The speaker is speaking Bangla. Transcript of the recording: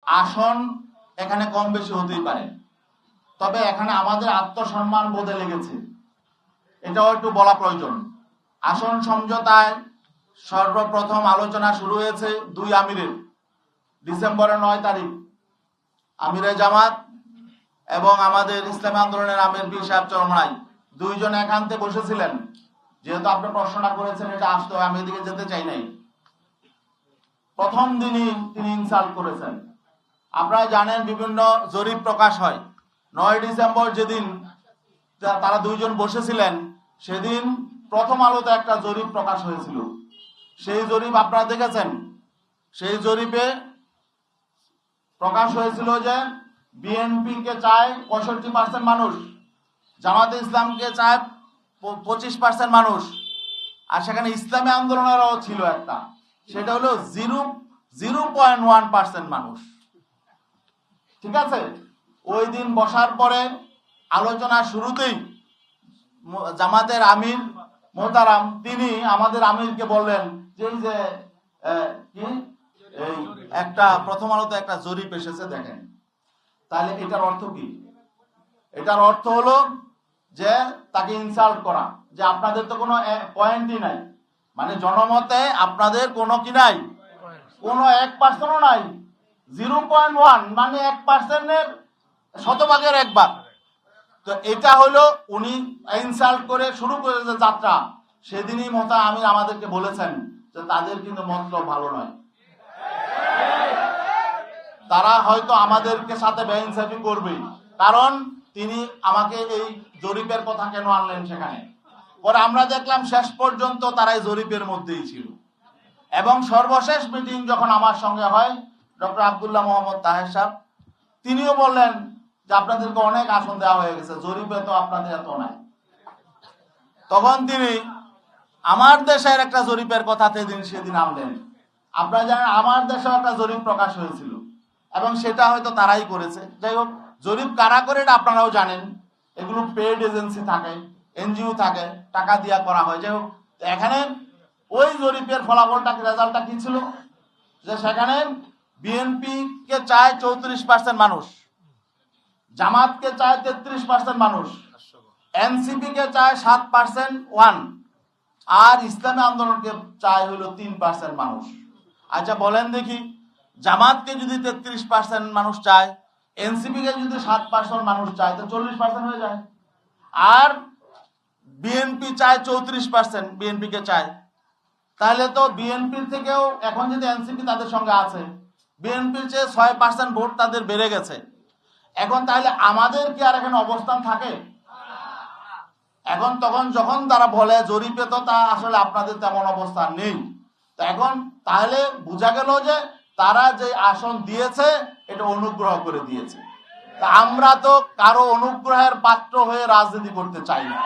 আসন এখানে কম বেশি হতেই পারে, তবে এখানে আমাদের আত্মসম্মান বোধে লেগেছে, এটাও একটু বলা প্রয়োজন। আসন সমঝোতায় সর্বপ্রথম আলোচনা শুরু হয়েছে 2 আমিরের, ডিসেম্বরের 9 তারিখ আমিরে জামাত এবং আমাদের ইসলামী আন্দোলনের আমির পীর সাহেব চরমনাই দুইজন একান্তে বসেছিলেন। যেহেতু আপনি প্রশ্নটা করেছেন, এটা আসতে হয়, আমি এদিকে যেতে চাই নাই। প্রথম দিনই তিনি ইনসাল্ট করেছেন। আপনারা জানেন বিভিন্ন জরিপ প্রকাশ হয়। 9 ডিসেম্বর যেদিন তারা দুইজন বসেছিলেন, সেদিন প্রথম আলোতে একটা জরিপ প্রকাশ হয়েছিল। সেই জরিপ আপনারা দেখেছেন। সেই জরিপে প্রকাশ হয়েছিল যে বিএনপিকে চায় 65% মানুষ, জামাতে ইসলামকে চায় 25% মানুষ, আর সেখানে ইসলামী আন্দোলনেরও ছিল একটা, সেটা হলো 0.1% মানুষ। ঠিক আছে, ওই দিন বসার পরে আলোচনা শুরুতেই জামাতের আমির মোহতারাম তিনি আমাদের আমিরকে বললেন যে এই একটা প্রথম আলোতে একটা জরিপ এসেছে, দেখেন। তাহলে এটার অর্থ কি? এটার অর্থ হলো যে তাকে ইনসাল্ট করা, যে আপনাদের তো কোনো পয়েন্টই নাই, মানে জনমতে আপনাদের কোনো কি নাই, কোনো 1%ও নাই। 0.1 মানে 1%-এর শতভাগের 1 ভাগ। তো এটা হলো উনি ইনসাল্ট করে শুরু করেছে যাত্রা। সেদিনই মোহতারাম আমির আমাদেরকে বলেছেন যে তাদের কিন্তু মতলব ভালো নয়, তারা হয়তো আমাদেরকে সাথে বেইনসাফি করবে। কারণ তিনি আমাকে এই জরিপের কথা কেন আনলেন সেখানে, পরে আমরা দেখলাম শেষ পর্যন্ত তারা এই জরিপের মধ্যেই ছিল। এবং সর্বশেষ মিটিং যখন আমার সঙ্গে হয়, ডক্টর আব্দুল্লাহ মোহাম্মদ তাহের সাহেব তিনিও বললেন যে আপনাদেরকে অনেক আসন দেওয়া হয়ে গেছে, জরিপে তো আপনাদের এত নাই। তখন তিনি আমার দেশের একটা জরিপের কথা সেদিন আনলেন। আপনারা জানেন আমার দেশেও একটা জরিপ প্রকাশ হয়েছিল এবং সেটা হয়তো তারাই করেছে। যাই হোক, জরিপ কারা করে এটা আপনারাও জানেন। এগুলো পেড এজেন্সি থাকে, এনজিও থাকে, টাকা দিয়া করা হয়। যাই হোক, এখানে ওই জরিপের ফলাফলটা রেজাল্টটা কি ছিল, যে সেখানে বিএনপি কে চায় 34% মানুষ, জামাতকে চায় 33% মানুষ, এনসিপি কে চায় 7%, আর ইসলামী আন্দোলনকে চায় হলো 3% মানুষ। আচ্ছা বলেন দেখি, জামাতকে যদি 33% মানুষ চায়, এনসিপি কে যদি 7% মানুষ চায়, তো 40% হয়ে যায়। আর বিএনপি চায় 34%, বিএনপি কে চায়, তাহলে তো বিএনপির থেকেও এখন যদি এনসিপি তাদের সঙ্গে আছে, বিএনপির চেয়ে 6% ভোট তাদের বেড়ে গেছে। এখন তাহলে আমাদের কি আর এখানে অবস্থান থাকে? এখন তখন যখন তারা বলে জরিপে তো তা আসলে আপনাদের তেমন অবস্থান নেই, তো এখন তাহলে বোঝা গেল যে তারা যে আসন দিয়েছে এটা অনুগ্রহ করে দিয়েছে। তা আমরা তো কারো অনুগ্রহের পাত্র হয়ে রাজনীতি করতে চাই না।